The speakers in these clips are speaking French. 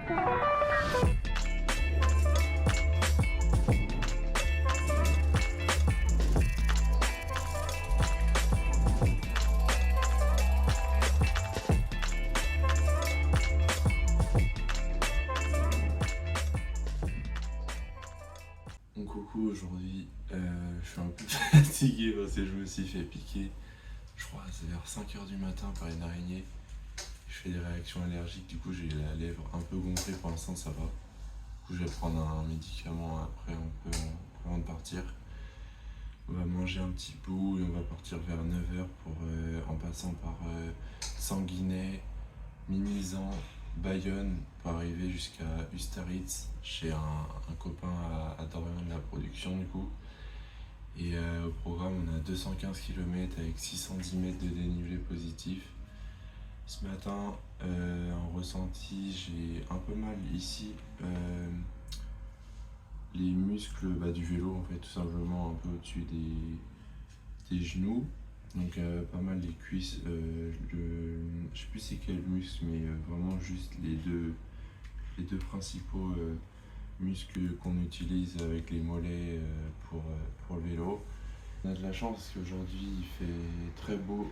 Bon, coucou, aujourd'hui je suis un peu fatigué parce que je me suis fait piquer, je crois c'est vers 5h du matin par une araignée. Je fais des réactions allergiques, du coup j'ai la lèvre un peu gonflée, pour l'instant ça va. Du coup je vais prendre un médicament après avant de partir. On va manger un petit bout et on va partir vers 9h en passant par Sanguinet, Mimizan, Bayonne pour arriver jusqu'à Ustaritz chez un copain à Dorian de la production du coup. Et au programme on a 215 km avec 610 mètres de dénivelé positif. Ce matin en ressenti j'ai un peu mal ici, les muscles du vélo en fait, tout simplement un peu au-dessus des genoux. Donc pas mal les cuisses, je sais plus c'est quel muscle, mais vraiment juste les deux principaux muscles qu'on utilise avec les mollets pour le vélo. On a de la chance parce qu'aujourd'hui il fait très beau,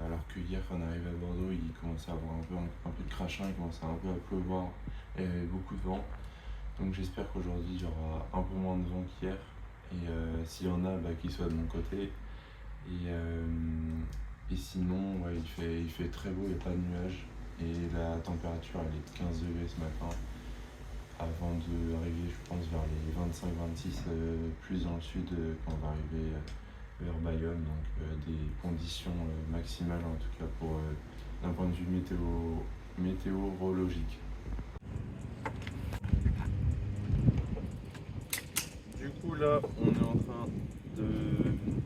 alors que hier quand on arrive à Bordeaux il commençait à avoir un peu de crachin, il commençait un peu à pleuvoir et il y avait beaucoup de vent. Donc j'espère qu'aujourd'hui il y aura un peu moins de vent qu'hier, et s'il y en a, qu'il soit de mon côté. Et sinon, ouais, il fait très beau, il n'y a pas de nuages. Et la température elle est de 15 degrés ce matin. Avant d'arriver, je pense, vers les 25-26, plus dans le sud, quand on va arriver vers Bayonne. Donc des conditions maximales, en tout cas pour d'un point de vue météorologique. Du coup là, on est en train de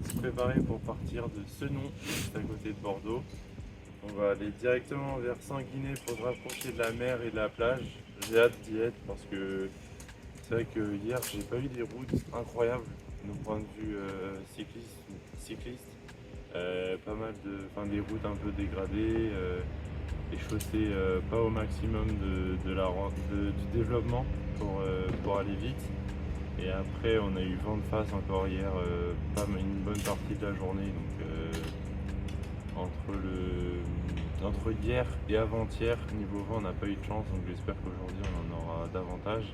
se préparer pour partir de Senon, juste à côté de Bordeaux. On va aller directement vers Sanguinet pour se rapprocher de la mer et de la plage. J'ai hâte d'y être parce que c'est vrai que hier j'ai pas eu des routes incroyables d'un point de vue cycliste. Pas mal des routes un peu dégradées, les chaussées pas au maximum du développement pour aller vite. Et après on a eu vent de face encore hier, une bonne partie de la journée. Donc entre hier et avant-hier, niveau vent on n'a pas eu de chance, donc j'espère qu'aujourd'hui on en aura davantage.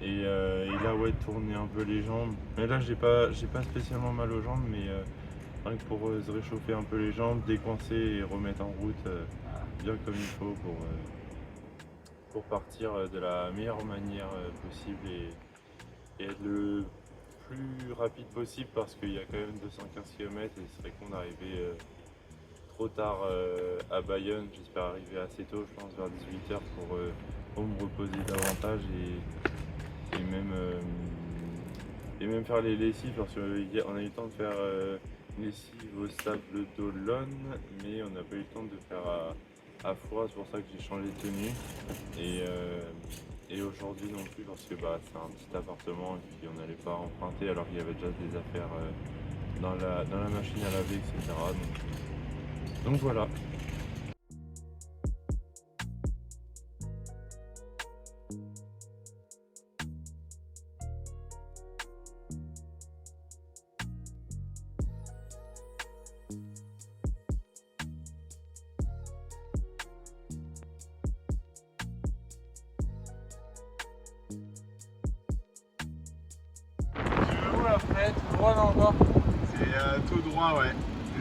Et là ouais, tourner un peu les jambes. Mais là j'ai pas spécialement mal aux jambes, mais rien que pour se réchauffer un peu les jambes, décoincer et remettre en route bien comme il faut pour partir de la meilleure manière possible et être le plus rapide possible, parce qu'il y a quand même 215 km et ce serait con d'arriver trop tard à Bayonne. J'espère arriver assez tôt, je pense vers 18h pour me reposer davantage et même faire les lessives, parce qu'on a eu le temps de faire une lessive au sable d'Olonne, mais on n'a pas eu le temps de faire à froid. C'est pour ça que j'ai changé de tenue. Et aujourd'hui non plus, parce que c'est un petit appartement et puis on n'allait pas emprunter alors qu'il y avait déjà des affaires dans la machine à laver, etc. Donc voilà. Après, tout droit là encore? C'est tout droit, ouais.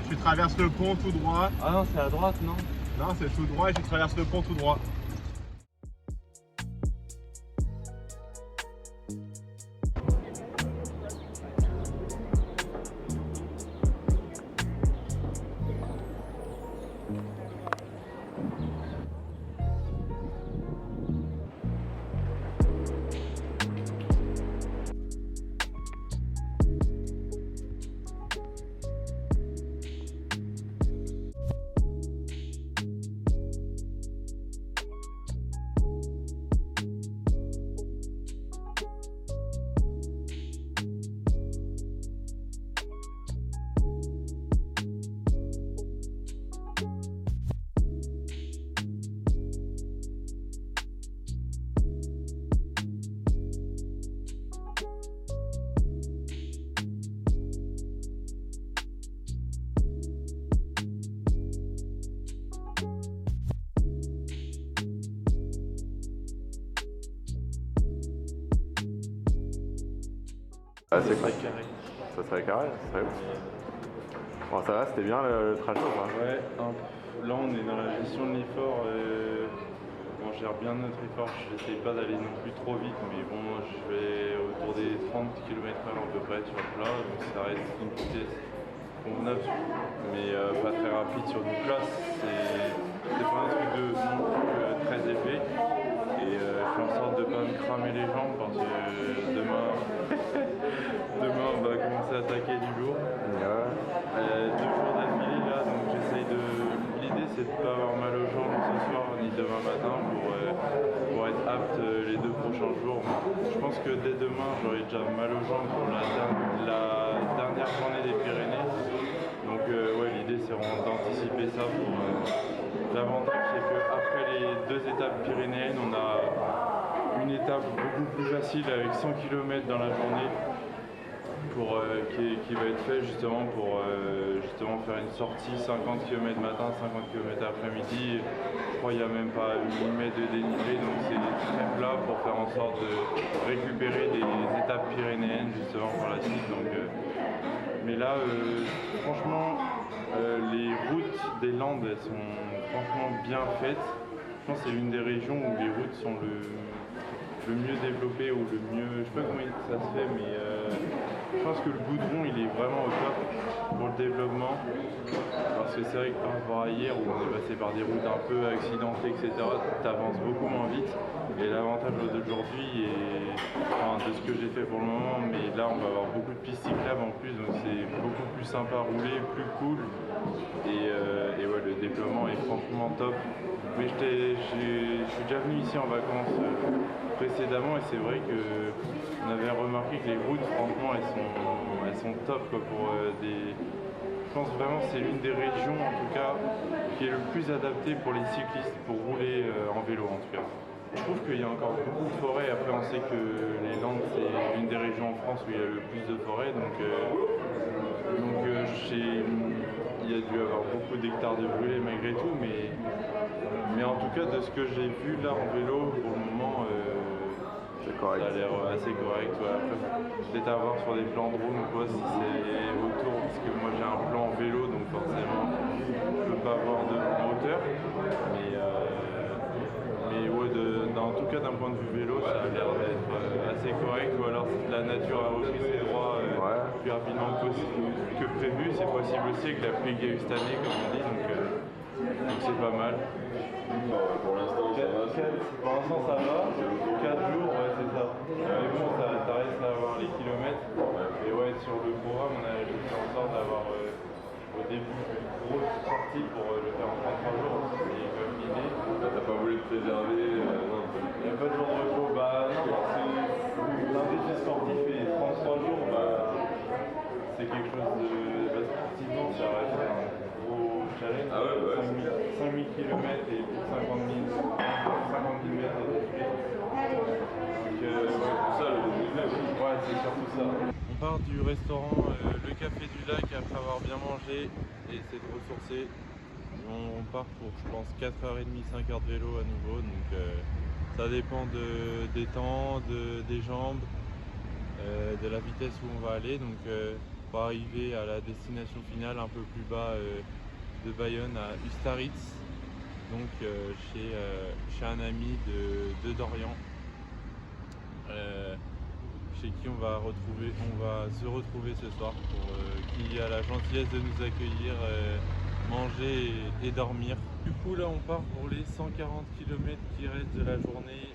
Tu traverses le pont tout droit. Ah non, c'est à droite, non? Non, c'est tout droit et tu traverses le pont tout droit. Ah, ça c'est serait cool. carré. Ça serait carré, ça serait ouf. Bon, ça va, c'était bien le trajet ou pas? Ouais, là on est dans la gestion de l'effort. On gère bien notre effort. J'essaie pas d'aller non plus trop vite, mais bon, je vais autour des 30 km/h à peu près sur le plat, donc ça reste une vitesse convenable, mais pas très rapide sur nos places. C'est pas un truc de non plus très élevé. Et je fais en sorte de pas me cramer les jambes parce que demain, demain on va commencer à attaquer du lourd. Ouais. 2 jours d'affilée là, donc j'essaye de. L'idée c'est de pas avoir mal aux jambes ce soir ni demain matin pour être apte les 2 prochains jours. Je pense que dès demain j'aurai déjà mal aux jambes pour la dernière journée des Pyrénées. Donc ouais, l'idée c'est vraiment d'anticiper ça pour. L'avantage c'est qu'après les 2 étapes pyrénéennes, on a une étape beaucoup plus facile avec 100 km dans la journée qui va être fait justement pour justement faire une sortie 50 km matin, 50 km après-midi. Je crois qu'il n'y a même pas 1 mètre de dénivelé, donc c'est très plat pour faire en sorte de récupérer des étapes pyrénéennes justement pour la suite. Donc, mais là, franchement, les routes des Landes elles sont franchement bien faites. Je pense que c'est l'une des régions où les routes sont le mieux développées ou le mieux. Je sais pas comment ça se fait, mais je pense que le goudron il est vraiment au top pour le développement. Parce que c'est vrai que par rapport à hier où on est passé par des routes un peu accidentées, etc., tu avances beaucoup moins vite. Et l'avantage d'aujourd'hui, enfin, de ce que j'ai fait pour le moment, mais là on va avoir beaucoup de pistes cyclables en plus, donc c'est beaucoup plus sympa à rouler, plus cool. Et ouais, le développement est franchement top. Mais je suis déjà venu ici en vacances précédemment et c'est vrai qu'on avait remarqué que les routes, franchement, elles sont top quoi, pour des. Je pense vraiment que c'est l'une des régions en tout cas qui est le plus adaptée pour les cyclistes pour rouler en vélo en tout cas. Je trouve qu'il y a encore beaucoup de forêts. Après, on sait que les Landes, c'est l'une des régions en France où il y a le plus de forêts. Donc il y a dû avoir beaucoup d'hectares de brûlés malgré tout. Mais en tout cas, de ce que j'ai vu là en vélo, pour le moment, Correct. ça a l'air assez correct. Ouais. Après, peut-être à voir sur des plans drone ou quoi, si c'est autour. Parce que moi, j'ai un plan vélo, donc forcément, je peux pas voir de hauteur. Mais ouais, en tout cas d'un point de vue vélo, ça a l'air d'être assez correct. Ou alors si la nature a repris ses droits plus rapidement que prévu, c'est possible aussi avec la pluie qu'il y a eu cette année, comme on dit. Donc c'est pas mal. Pour l'instant, ça va. Pour l'instant ça va. 4 jours, ouais, c'est ça. Mais bon, ça reste à avoir les kilomètres. Et ouais, sur le programme, j'ai fait en sorte d'avoir au début une grosse sortie pour le faire en 33 jours. C'est comme l'idée. T'as pas voulu te préserver non. Il n'y a pas de jour de repos. Bah non, c'est un défi sportif et 33 jours, c'est quelque chose de. Sportivement, ça reste un gros challenge. Ah ouais, bah, 5000 km et plus de 50 000 mètres de défilé. Donc, tout ça, le dénivelé. ouais, c'est surtout ça. On part du restaurant Le Café du Lac après avoir bien mangé et essayer de ressourcer. On part pour, je pense, 4h30, 5h de vélo à nouveau. Donc, ça dépend des temps, des jambes, de la vitesse où on va aller. Donc, pour arriver à la destination finale un peu plus bas de Bayonne à Ustaritz, donc chez un ami de Dorian, chez qui on va se retrouver ce soir, qui a la gentillesse de nous accueillir, manger et dormir. Du coup là on part pour les 140 km qui restent de la journée.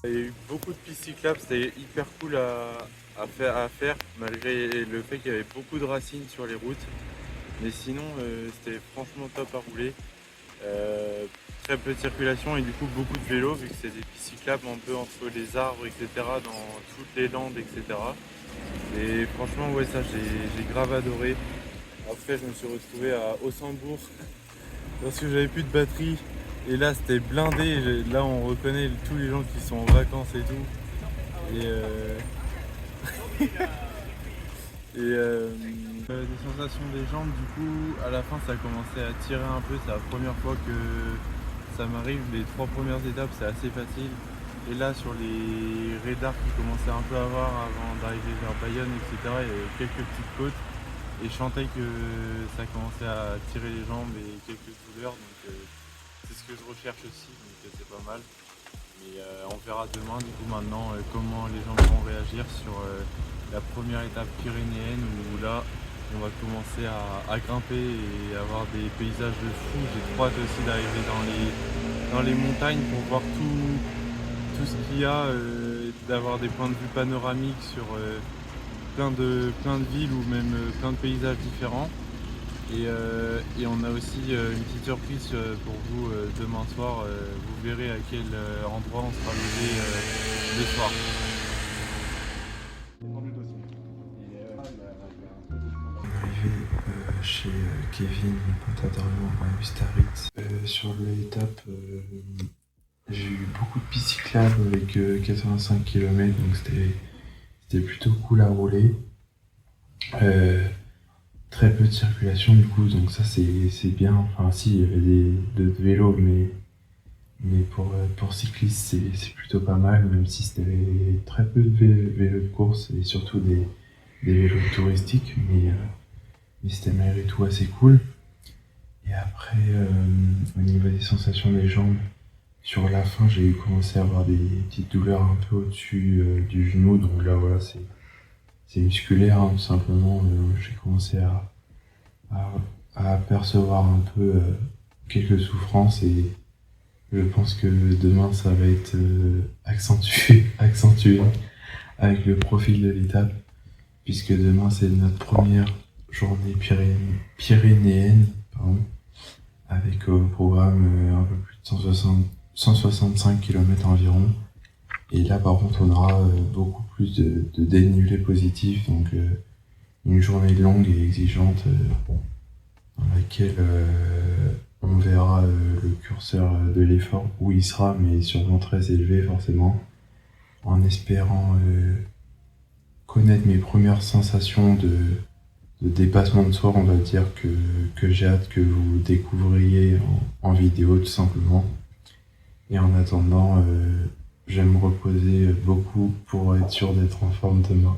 Il y a eu beaucoup de pistes cyclables, c'était hyper cool à faire malgré le fait qu'il y avait beaucoup de racines sur les routes. Mais sinon, c'était franchement top à rouler. Très peu de circulation et du coup beaucoup de vélos vu que c'est des pistes cyclables un peu entre les arbres, etc. dans toutes les landes, etc. Et franchement, ouais, ça j'ai grave adoré. Après, je me suis retrouvé à Hossembourg parce que j'avais plus de batterie. Et là, c'était blindé. Là, on reconnaît tous les gens qui sont en vacances et tout. Des sensations des jambes, du coup, à la fin, ça a commencé à tirer un peu. C'est la première fois que ça m'arrive. Les 3 premières étapes, c'est assez facile. Et là, sur les radars qui commençaient un peu à avoir avant d'arriver vers Bayonne, etc., il y avait quelques petites côtes. Et je sentais que ça commençait à tirer les jambes et quelques douleurs. Donc, c'est ce que je recherche aussi. Donc, c'est pas mal. Mais on verra demain, du coup, maintenant, comment les gens vont réagir sur la première étape pyrénéenne où là, on va commencer à grimper et avoir des paysages de fou. J'ai trop hâte aussi d'arriver dans les montagnes pour voir tout ce qu'il y a, d'avoir des points de vue panoramiques sur plein de villes ou même plein de paysages différents. Et on a aussi une petite surprise pour vous demain soir. Vous verrez à quel endroit on sera levé le soir. Arrivé chez Kevin, mon pote à Dorian, à Ustaritz. Sur l'étape, j'ai eu beaucoup de pistes cyclables avec 85 km, donc c'était plutôt cool à rouler. Très peu de circulation du coup, donc ça c'est bien. Enfin si, il y avait d'autres vélos, mais pour cyclistes c'est plutôt pas mal, même si c'était très peu de vélos de course et surtout des vélos touristiques, mais c'était malgré tout assez cool. Et après, au niveau des sensations des jambes, sur la fin j'ai commencé à avoir des petites douleurs un peu au-dessus du genou, donc là voilà, c'est musculaire hein, tout simplement. J'ai commencé à apercevoir un peu quelques souffrances et je pense que demain ça va être accentué avec le profil de l'étape, puisque demain c'est notre première journée pyrénéenne, avec au programme un peu plus de 165 km environ. Et là par contre on aura beaucoup plus de dénivelé positif, donc une journée longue et exigeante dans laquelle on verra le curseur de l'effort où il sera, mais sûrement très élevé forcément, en espérant connaître mes premières sensations de dépassement de soi, on va dire, que j'ai hâte que vous découvriez en vidéo tout simplement. Et en attendant, j'aime me reposer beaucoup pour être sûr d'être en forme demain.